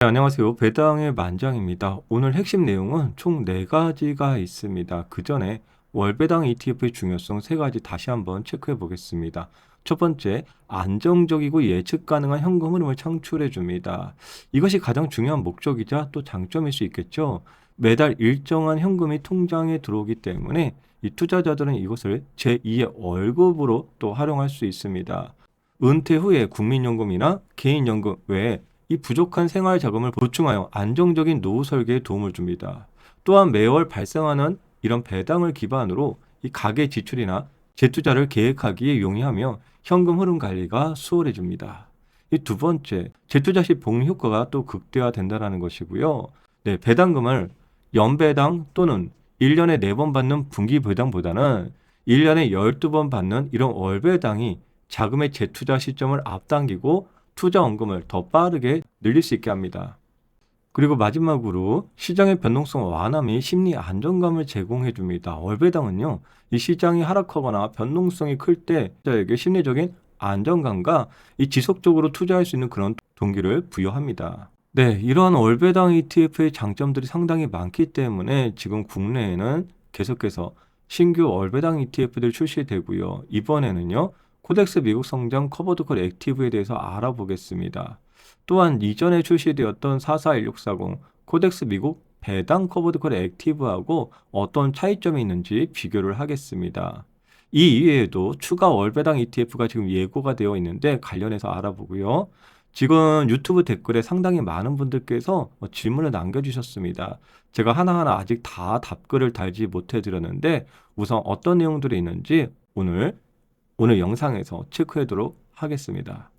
네, 안녕하세요. 배당의 만장입니다. 오늘 핵심 내용은 총 4가지가 있습니다. 그 전에 월배당 ETF의 중요성 3가지 다시 한번 체크해 보겠습니다. 첫 번째, 안정적이고 예측 가능한 현금 흐름을 창출해 줍니다. 이것이 가장 중요한 목적이자 또 장점일 수 있겠죠. 매달 일정한 현금이 통장에 들어오기 때문에 이 투자자들은 이것을 제2의 월급으로 또 활용할 수 있습니다. 은퇴 후에 국민연금이나 개인연금 외에 이 부족한 생활 자금을 보충하여 안정적인 노후 설계에 도움을 줍니다. 또한 매월 발생하는 이런 배당을 기반으로 이 가계 지출이나 재투자를 계획하기에 용이하며 현금 흐름 관리가 수월해집니다. 이 두 번째, 재투자 시 복리 효과가 또 극대화된다는 것이고요. 네, 배당금을 연배당 또는 1년에 4번 받는 분기 배당보다는 1년에 12번 받는 이런 월배당이 자금의 재투자 시점을 앞당기고 투자 원금을 더 빠르게 늘릴 수 있게 합니다. 그리고 마지막으로 시장의 변동성 완화 및 심리 안정감을 제공해 줍니다. 월배당은요, 이 시장이 하락하거나 변동성이 클 때 투자에게 심리적인 안정감과 이 지속적으로 투자할 수 있는 그런 동기를 부여합니다. 네, 이러한 월배당 ETF의 장점들이 상당히 많기 때문에 지금 국내에는 계속해서 신규 월배당 ETF들 출시되고요. 이번에는요, 코덱스 미국 성장 커버드콜 액티브에 대해서 알아보겠습니다. 또한 이전에 출시되었던 441640 코덱스 미국 배당 커버드콜 액티브하고 어떤 차이점이 있는지 비교를 하겠습니다. 이 이외에도 추가 월배당 ETF가 지금 예고가 되어 있는데 관련해서 알아보고요. 지금 유튜브 댓글에 상당히 많은 분들께서 질문을 남겨주셨습니다. 제가 하나하나 아직 다 답글을 달지 못해 드렸는데 우선 어떤 내용들이 있는지 오늘 영상에서 체크하도록 하겠습니다.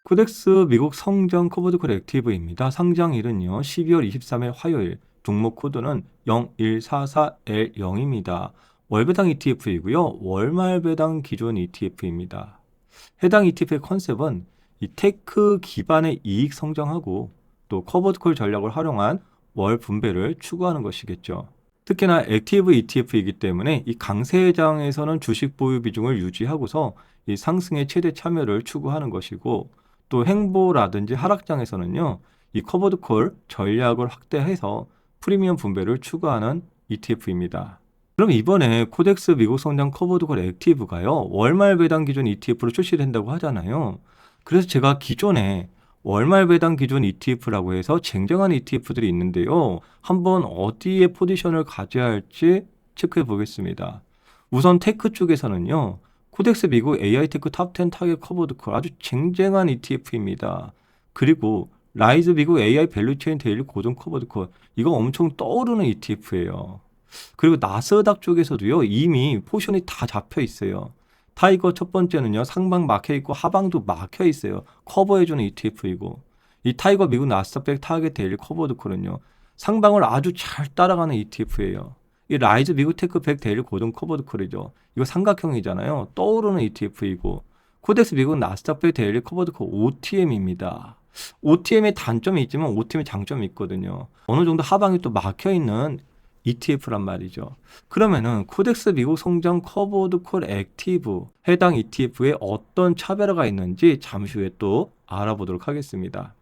코덱스 미국 성장 커버드콜 액티브입니다. 상장일은요 12월 23일 화요일, 종목 코드는 0144L0입니다. 월배당 ETF이고요. 월말 배당 기존 ETF입니다. 해당 ETF의 컨셉은 이 테크 기반의 이익 성장하고 또 커버드콜 전략을 활용한 월 분배를 추구하는 것이겠죠. 특히나 액티브 ETF이기 때문에 이 강세장에서는 주식 보유 비중을 유지하고서 이 상승의 최대 참여를 추구하는 것이고, 또 행보라든지 하락장에서는요, 이 커버드콜 전략을 확대해서 프리미엄 분배를 추구하는 ETF입니다. 그럼 이번에 코덱스 미국 성장 커버드콜 액티브가요, 월말 배당 기준 ETF로 출시된다고 하잖아요. 그래서 제가 기존에 월말 배당 기준 ETF라고 해서 쟁쟁한 ETF들이 있는데요. 한번 어디에 포지션을 가져야 할지 체크해 보겠습니다. 우선 테크 쪽에서는요. 코덱스 미국 AI 테크 탑10 타겟 커버드콜 아주 쟁쟁한 ETF입니다. 그리고 라이즈 미국 AI 밸류체인 데일리 고정 커버드콜 이거 엄청 떠오르는 ETF예요. 그리고 나스닥 쪽에서도요. 이미 포션이 다 잡혀 있어요. 타이거 첫 번째는요. 상방 막혀 있고 하방도 막혀 있어요. 커버해주는 ETF이고, 이 타이거 미국 나스닥 타겟 데일리 커버드콜은요. 상방을 아주 잘 따라가는 ETF예요. 이 라이즈 미국 테크 100 데일리 고정 커버드콜이죠. 이거 삼각형이잖아요. 떠오르는 ETF이고, 코덱스 미국 나스닥 100 데일리 커버드콜 OTM입니다. OTM의 단점이 있지만 OTM의 장점이 있거든요. 어느 정도 하방이 또 막혀 있는 ETF란 말이죠. 그러면은 코덱스 미국 성장 커버드 콜 액티브 해당 ETF에 어떤 차별화가 있는지 잠시 후에 또 알아보도록 하겠습니다.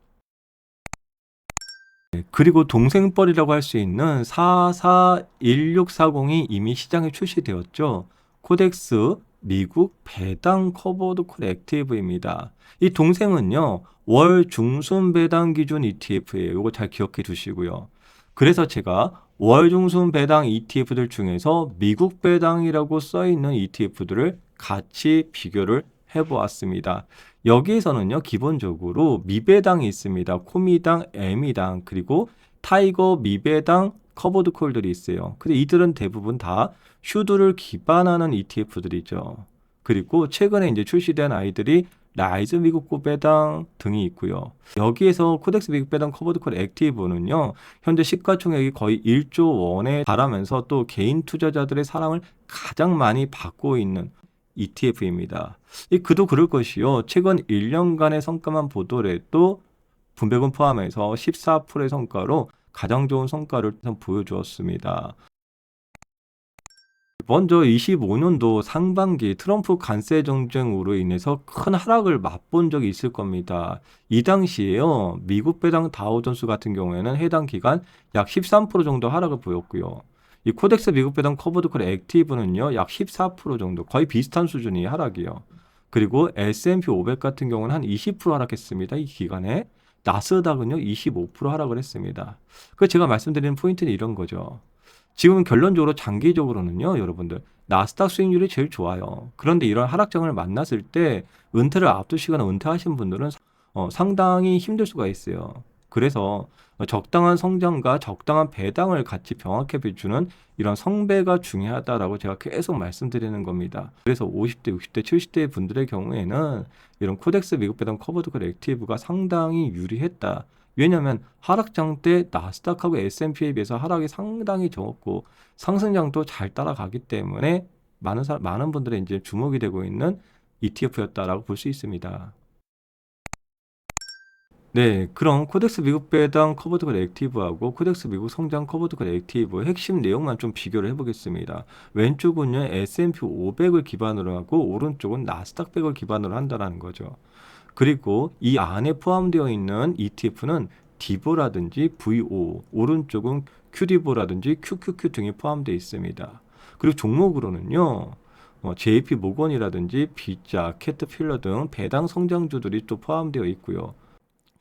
네, 그리고 동생뻘이라고 할 수 있는 441640이 이미 시장에 출시되었죠. 코덱스 미국 배당 커버드 콜 액티브입니다. 이 동생은요, 월 중순 배당 기준 ETF예요. 이거 잘 기억해 두시고요. 그래서 제가 월 중순 배당 ETF들 중에서 미국 배당이라고 써 있는 ETF들을 같이 비교를 해보았습니다. 여기에서는요, 기본적으로 미배당이 있습니다. 코미당, 에미당, 그리고 타이거 미배당 커버드콜들이 있어요. 근데 이들은 대부분 다 슈드를 기반하는 ETF들이죠. 그리고 최근에 이제 출시된 아이들이 라이즈 미국 고배당 등이 있고요. 여기에서 코덱스 미국 배당 커버드콜 액티브는요, 현재 시가총액이 거의 1조 원에 달하면서 또 개인 투자자들의 사랑을 가장 많이 받고 있는 ETF입니다. 그도 그럴 것이요. 최근 1년간의 성과만 보더라도 분배금 포함해서 14%의 성과로 가장 좋은 성과를 보여주었습니다. 먼저 25년도 상반기 트럼프 관세 정쟁으로 인해서 큰 하락을 맛본 적이 있을 겁니다. 이 당시에요, 미국 배당 다우존스 같은 경우에는 해당 기간 약 13% 정도 하락을 보였고요. 이 코덱스 미국 배당 커버드콜 액티브는요, 약 14% 정도, 거의 비슷한 수준의 하락이요. 그리고 S&P 500 같은 경우는 한 20% 하락했습니다. 이 기간에. 나스닥은요, 25% 하락을 했습니다. 그 제가 말씀드리는 포인트는 이런 거죠. 지금 결론적으로 장기적으로는요, 여러분들 나스닥 수익률이 제일 좋아요. 그런데 이런 하락장을 만났을 때 은퇴를 앞두시거나 은퇴하신 분들은 상당히 힘들 수가 있어요. 그래서 적당한 성장과 적당한 배당을 같이 병합해 주는 이런 성배가 중요하다라고 제가 계속 말씀드리는 겁니다. 그래서 50대, 60대, 70대 분들의 경우에는 이런 코덱스 미국 배당 커버드콜 액티브가 상당히 유리했다. 왜냐하면 하락장 때 나스닥하고 S&P에 비해서 하락이 상당히 적었고 상승장도 잘 따라가기 때문에 많은 분들의 이제 주목이 되고 있는 ETF였다라고 볼 수 있습니다. 네, 그럼 코덱스 미국 배당 커버드콜 액티브하고 코덱스 미국 성장 커버드콜 액티브의 핵심 내용만 좀 비교를 해보겠습니다. 왼쪽은요, S&P 500을 기반으로 하고 오른쪽은 나스닥 100을 기반으로 한다는 거죠. 그리고 이 안에 포함되어 있는 ETF는 디보라든지 VO, 오른쪽은 QD보라든지 QQQ 등이 포함되어 있습니다. 그리고 종목으로는요, JP 모건이라든지 비자, 캐터필러 등 배당 성장주들이 또 포함되어 있고요.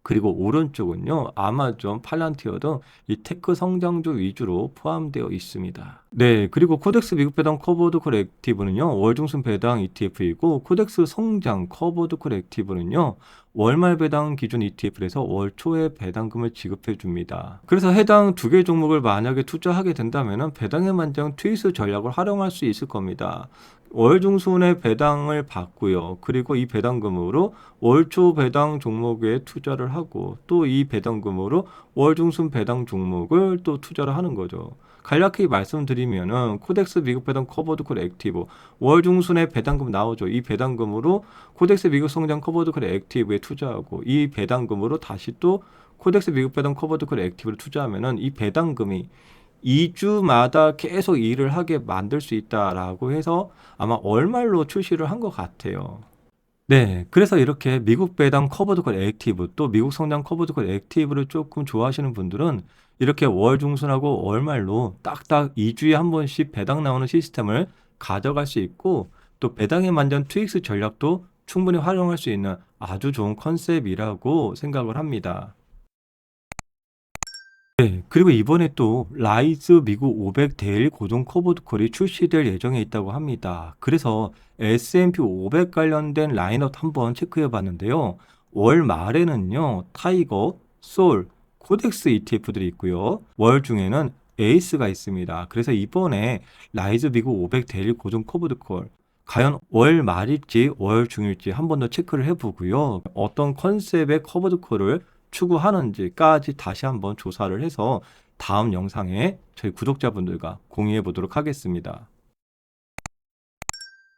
그리고 오른쪽은요, 아마존, 팔란티어 등 이 테크 성장주 위주로 포함되어 있습니다. 네, 그리고 코덱스 미국 배당 커버드 콜 액티브는요, 월 중순 배당 ETF이고, 코덱스 성장 커버드 콜 액티브는요, 월말 배당 기준 ETF에서 월 초에 배당금을 지급해 줍니다. 그래서 해당 두 개 종목을 만약에 투자하게 된다면 배당의 만장 트위스 전략을 활용할 수 있을 겁니다. 월 중순에 배당을 받고요. 그리고 이 배당금으로 월초 배당 종목에 투자를 하고 또 이 배당금으로 월 중순 배당 종목을 또 투자를 하는 거죠. 간략히 말씀드리면은 코덱스 미국 배당 커버드콜 액티브 월 중순에 배당금 나오죠. 이 배당금으로 코덱스 미국 성장 커버드콜 액티브에 투자하고 이 배당금으로 다시 또 코덱스 미국 배당 커버드콜 액티브를 투자하면은 이 배당금이 2주마다 계속 일을 하게 만들 수 있다라고 해서 아마 월말로 출시를 한 것 같아요. 네, 그래서 이렇게 미국 배당 커버드콜 액티브 또 미국 성장 커버드콜 액티브를 조금 좋아하시는 분들은 이렇게 월 중순하고 월말로 딱딱 2주에 한 번씩 배당 나오는 시스템을 가져갈 수 있고 또 배당의 만전 트윅스 전략도 충분히 활용할 수 있는 아주 좋은 컨셉이라고 생각을 합니다. 네, 그리고 이번에 또 라이즈 미국 500 데일 고정 커버드콜이 출시될 예정에 있다고 합니다. 그래서 S&P 500 관련된 라인업 한번 체크해 봤는데요. 월 말에는요, 타이거, 솔, 코덱스 ETF들이 있고요. 월 중에는 에이스가 있습니다. 그래서 이번에 라이즈 미국 500 데일 고정 커버드콜 과연 월 말일지 월 중일지 한 번 더 체크를 해보고요. 어떤 컨셉의 커버드콜을 추구하는지까지 다시 한번 조사를 해서 다음 영상에 저희 구독자분들과 공유해 보도록 하겠습니다.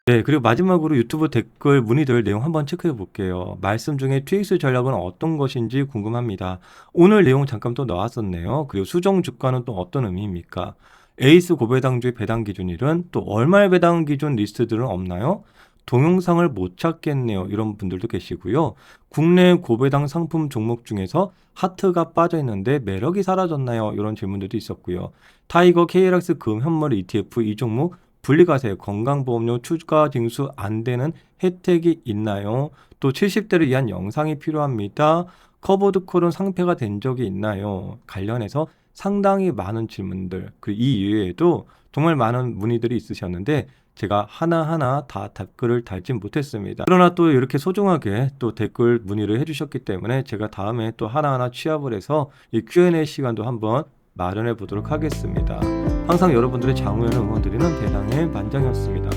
네, 그리고 마지막으로 유튜브 댓글 문의들 내용 한번 체크해 볼게요. 말씀 중에 트윅스 전략은 어떤 것인지 궁금합니다. 오늘 내용 잠깐 또 나왔었네요. 그리고 수정 주가는 또 어떤 의미입니까? 에이스 고배당주의 배당 기준일은 또 월말 배당 기준 리스트들은 없나요? 동영상을 못 찾겠네요. 이런 분들도 계시고요. 국내 고배당 상품 종목 중에서 하트가 빠져 있는데 매력이 사라졌나요? 이런 질문들도 있었고요. 타이거 KLX 금 현물 ETF 이 종목 분리과세 건강보험료 추가 징수 안 되는 혜택이 있나요? 또 70대를 위한 영상이 필요합니다. 커버드콜은 상폐가 된 적이 있나요? 관련해서 상당히 많은 질문들, 그리고 이 이외에도 정말 많은 문의들이 있으셨는데 제가 하나하나 다 댓글을 달진 못했습니다. 그러나 또 이렇게 소중하게 또 댓글 문의를 해주셨기 때문에 제가 다음에 또 하나하나 취합을 해서 이 Q&A 시간도 한번 마련해 보도록 하겠습니다. 항상 여러분들의 장우연을 응원드리는 대당의 만장이었습니다.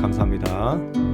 감사합니다.